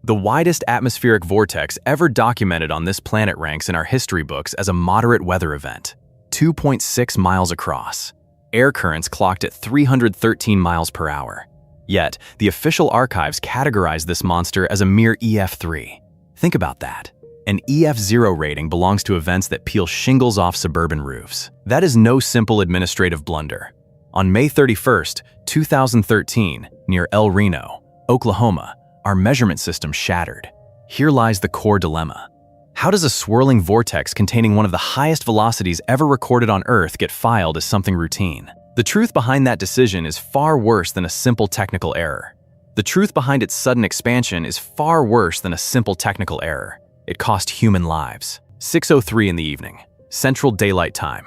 The widest atmospheric vortex ever documented on this planet ranks in our history books as a moderate weather event, 2.6 miles across. Air currents clocked at 313 miles per hour. Yet, the official archives categorize this monster as a mere EF3. Think about that. An EF0 rating belongs to events that peel shingles off suburban roofs. That is no simple administrative blunder. On May 31st, 2013, near El Reno, Oklahoma, our measurement system shattered. Here lies the core dilemma. How does a swirling vortex containing one of the highest velocities ever recorded on Earth get filed as something routine? The truth behind that decision is far worse than a simple technical error. The truth behind its sudden expansion is far worse than a simple technical error. It cost human lives. 6:03 in the evening, Central Daylight Time.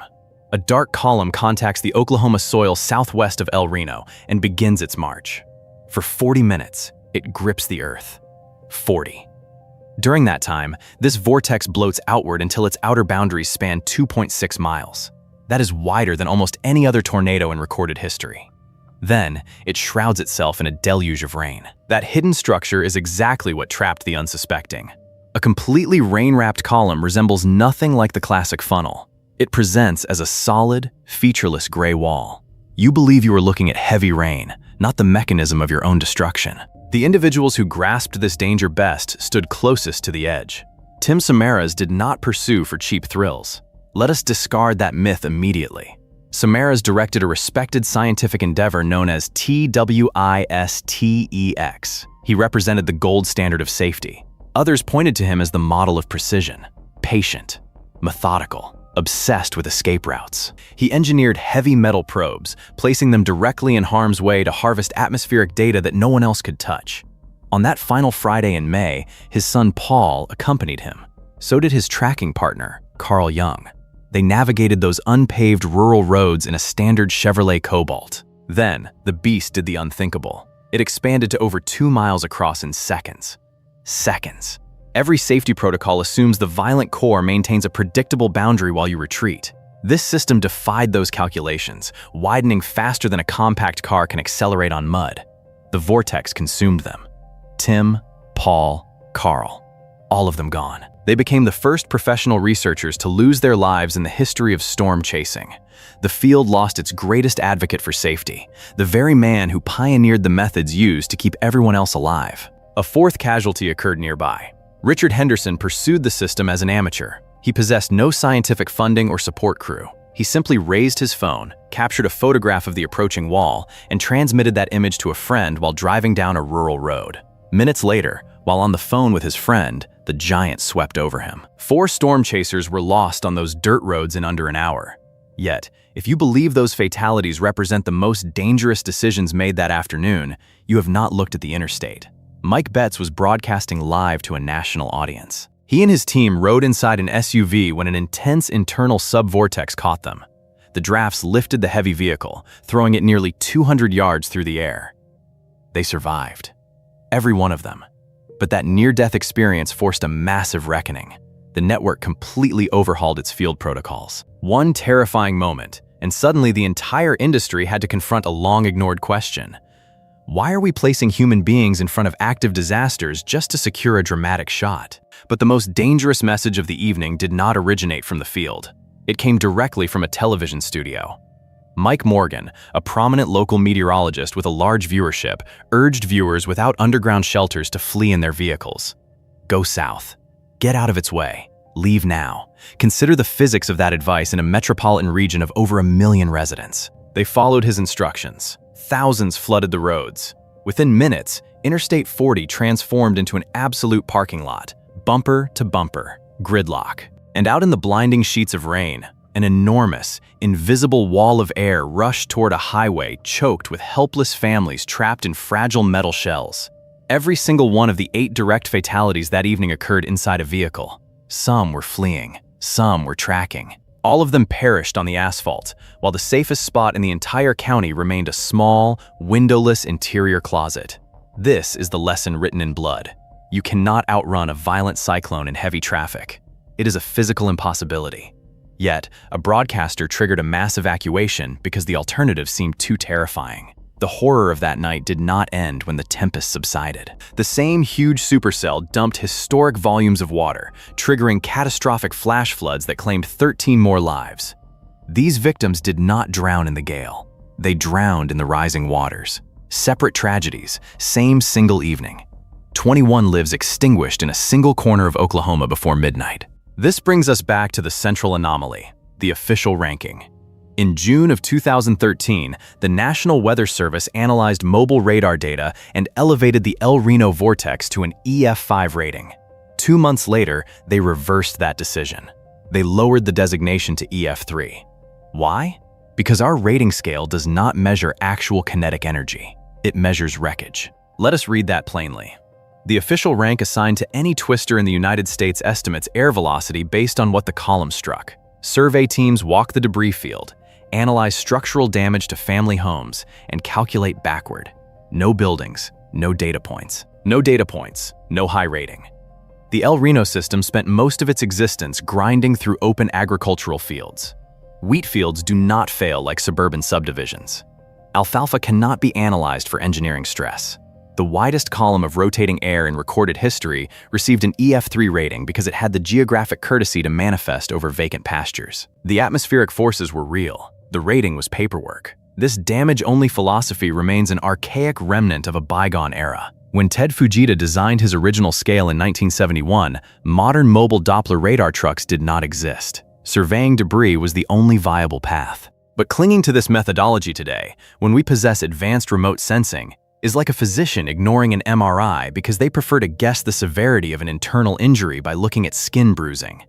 A dark column contacts the Oklahoma soil southwest of El Reno and begins its march. For 40 minutes, it grips the Earth. 40. During that time, this vortex bloats outward until its outer boundaries span 2.6 miles. That is wider than almost any other tornado in recorded history. Then, it shrouds itself in a deluge of rain. That hidden structure is exactly what trapped the unsuspecting. A completely rain-wrapped column resembles nothing like the classic funnel. It presents as a solid, featureless gray wall. You believe you are looking at heavy rain, not the mechanism of your own destruction. The individuals who grasped this danger best stood closest to the edge. Tim Samaras did not pursue for cheap thrills. Let us discard that myth immediately. Samaras directed a respected scientific endeavor known as TWISTEX. He represented the gold standard of safety. Others pointed to him as the model of precision, patient, methodical, obsessed with escape routes. He engineered heavy metal probes, placing them directly in harm's way to harvest atmospheric data that no one else could touch. On that final Friday in May, his son Paul accompanied him. So did his tracking partner, Carl Jung. They navigated those unpaved rural roads in a standard Chevrolet Cobalt. Then, the beast did the unthinkable. It expanded to over 2 miles across in seconds. Seconds. Every safety protocol assumes the violent core maintains a predictable boundary while you retreat. This system defied those calculations, widening faster than a compact car can accelerate on mud. The vortex consumed them. Tim, Paul, Carl, all of them gone. They became the first professional researchers to lose their lives in the history of storm chasing. The field lost its greatest advocate for safety, the very man who pioneered the methods used to keep everyone else alive. A fourth casualty occurred nearby. Richard Henderson pursued the system as an amateur. He possessed no scientific funding or support crew. He simply raised his phone, captured a photograph of the approaching wall, and transmitted that image to a friend while driving down a rural road. Minutes later, while on the phone with his friend, the giant swept over him. 4 storm chasers were lost on those dirt roads in under an hour. Yet, if you believe those fatalities represent the most dangerous decisions made that afternoon, you have not looked at the interstate. Mike Betts was broadcasting live to a national audience. He and his team rode inside an SUV when an intense internal sub-vortex caught them. The drafts lifted the heavy vehicle, throwing it nearly 200 yards through the air. They survived. Every one of them. But that near-death experience forced a massive reckoning. The network completely overhauled its field protocols. One terrifying moment, and suddenly the entire industry had to confront a long-ignored question. Why are we placing human beings in front of active disasters just to secure a dramatic shot? But the most dangerous message of the evening did not originate from the field. It came directly from a television studio. Mike Morgan, a prominent local meteorologist with a large viewership, urged viewers without underground shelters to flee in their vehicles. Go south. Get out of its way. Leave now. Consider the physics of that advice in a metropolitan region of over 1 million residents. They followed his instructions. Thousands flooded the roads. Within minutes, Interstate 40 transformed into an absolute parking lot, bumper to bumper, gridlock. And out in the blinding sheets of rain, an enormous, invisible wall of air rushed toward a highway choked with helpless families trapped in fragile metal shells. Every single one of the 8 direct fatalities that evening occurred inside a vehicle. Some were fleeing, some were tracking. All of them perished on the asphalt, while the safest spot in the entire county remained a small, windowless interior closet. This is the lesson written in blood. You cannot outrun a violent cyclone in heavy traffic. It is a physical impossibility. Yet, a broadcaster triggered a mass evacuation because the alternative seemed too terrifying. The horror of that night did not end when the tempest subsided. The same huge supercell dumped historic volumes of water, triggering catastrophic flash floods that claimed 13 more lives. These victims did not drown in the gale. They drowned in the rising waters. Separate tragedies, same single evening. 21 lives extinguished in a single corner of Oklahoma before midnight. This brings us back to the central anomaly, the official ranking. In June of 2013, the National Weather Service analyzed mobile radar data and elevated the El Reno vortex to an EF5 rating. 2 months later, they reversed that decision. They lowered the designation to EF3. Why? Because our rating scale does not measure actual kinetic energy. It measures wreckage. Let us read that plainly. The official rank assigned to any twister in the United States estimates air velocity based on what the column struck. Survey teams walk the debris field, analyze structural damage to family homes, and calculate backward. No buildings, no data points. No data points, no high rating. The El Reno system spent most of its existence grinding through open agricultural fields. Wheat fields do not fail like suburban subdivisions. Alfalfa cannot be analyzed for engineering stress. The widest column of rotating air in recorded history received an EF3 rating because it had the geographic courtesy to manifest over vacant pastures. The atmospheric forces were real. The rating was paperwork. This damage-only philosophy remains an archaic remnant of a bygone era. When Ted Fujita designed his original scale in 1971, modern mobile Doppler radar trucks did not exist. Surveying debris was the only viable path. But clinging to this methodology today, when we possess advanced remote sensing, is like a physician ignoring an MRI because they prefer to guess the severity of an internal injury by looking at skin bruising.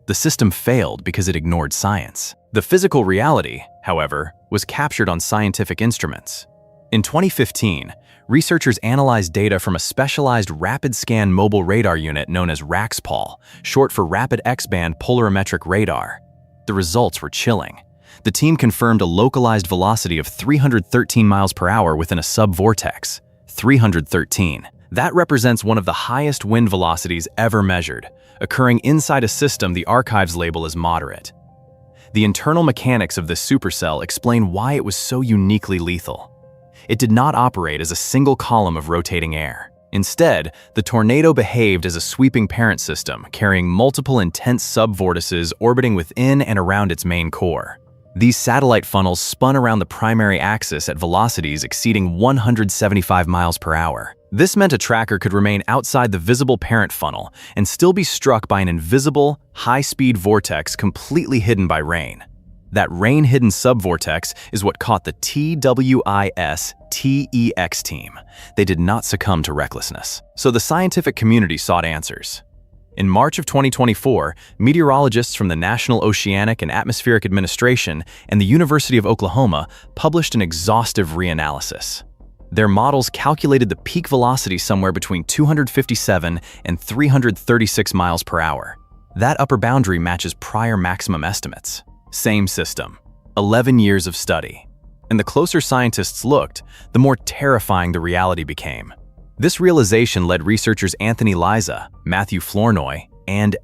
The system failed because it ignored science. The physical reality, however, was captured on scientific instruments. In 2015, researchers analyzed data from a specialized rapid scan mobile radar unit known as RAXPOL, short for Rapid X-band Polarimetric Radar. The results were chilling. The team confirmed a localized velocity of 313 miles per hour within a sub-vortex. 313. That represents one of the highest wind velocities ever measured, occurring inside a system the archives label as moderate. The internal mechanics of this supercell explain why it was so uniquely lethal. It did not operate as a single column of rotating air. Instead, the tornado behaved as a sweeping parent system, carrying multiple intense sub-vortices orbiting within and around its main core. These satellite funnels spun around the primary axis at velocities exceeding 175 miles per hour. This meant a tracker could remain outside the visible parent funnel and still be struck by an invisible, high-speed vortex completely hidden by rain. That rain-hidden sub-vortex is what caught the TWISTEX team. They did not succumb to recklessness. So the scientific community sought answers. In March of 2024, meteorologists from the National Oceanic and Atmospheric Administration and the University of Oklahoma published an exhaustive reanalysis. Their models calculated the peak velocity somewhere between 257 and 336 miles per hour. That upper boundary matches prior maximum estimates. Same system. 11 years of study. And the closer scientists looked, the more terrifying the reality became. This realization led researchers Anthony Liza, Matthew Flournoy, and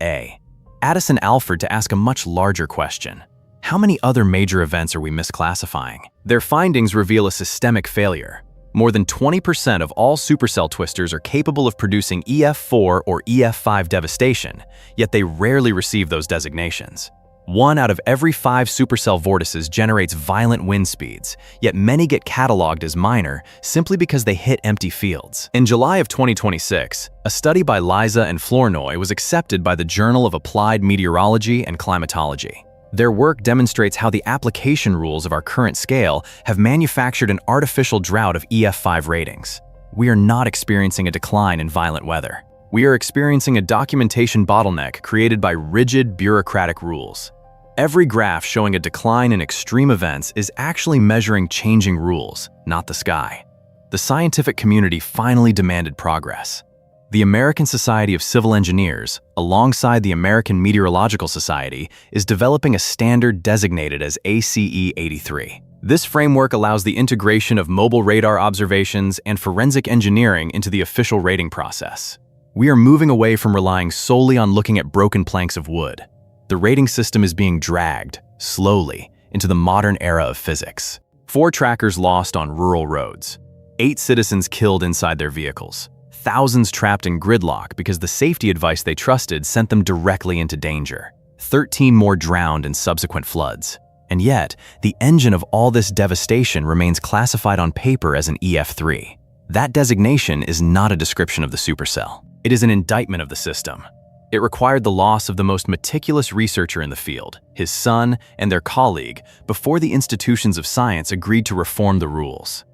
Addison Alford to ask a much larger question. How many other major events are we misclassifying? Their findings reveal a systemic failure. More than 20% of all supercell twisters are capable of producing EF4 or EF5 devastation, yet they rarely receive those designations. 1 out of every 5 supercell vortices generates violent wind speeds, yet many get cataloged as minor simply because they hit empty fields. In July of 2026, a study by Liza and Flournoy was accepted by the Journal of Applied Meteorology and Climatology. Their work demonstrates how the application rules of our current scale have manufactured an artificial drought of EF5 ratings. We are not experiencing a decline in violent weather. We are experiencing a documentation bottleneck created by rigid bureaucratic rules. Every graph showing a decline in extreme events is actually measuring changing rules, not the sky. The scientific community finally demanded progress. The American Society of Civil Engineers, alongside the American Meteorological Society, is developing a standard designated as ACE 83. This framework allows the integration of mobile radar observations and forensic engineering into the official rating process. We are moving away from relying solely on looking at broken planks of wood. The rating system is being dragged, slowly, into the modern era of physics. 4 trackers lost on rural roads. 8 citizens killed inside their vehicles. Thousands trapped in gridlock because the safety advice they trusted sent them directly into danger. 13 more drowned in subsequent floods. And yet, the engine of all this devastation remains classified on paper as an EF3. That designation is not a description of the supercell. It is an indictment of the system. It required the loss of the most meticulous researcher in the field, his son, and their colleague, before the institutions of science agreed to reform the rules.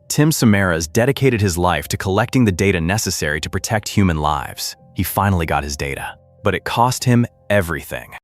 Tim Samaras dedicated his life to collecting the data necessary to protect human lives. He finally got his data, but it cost him everything.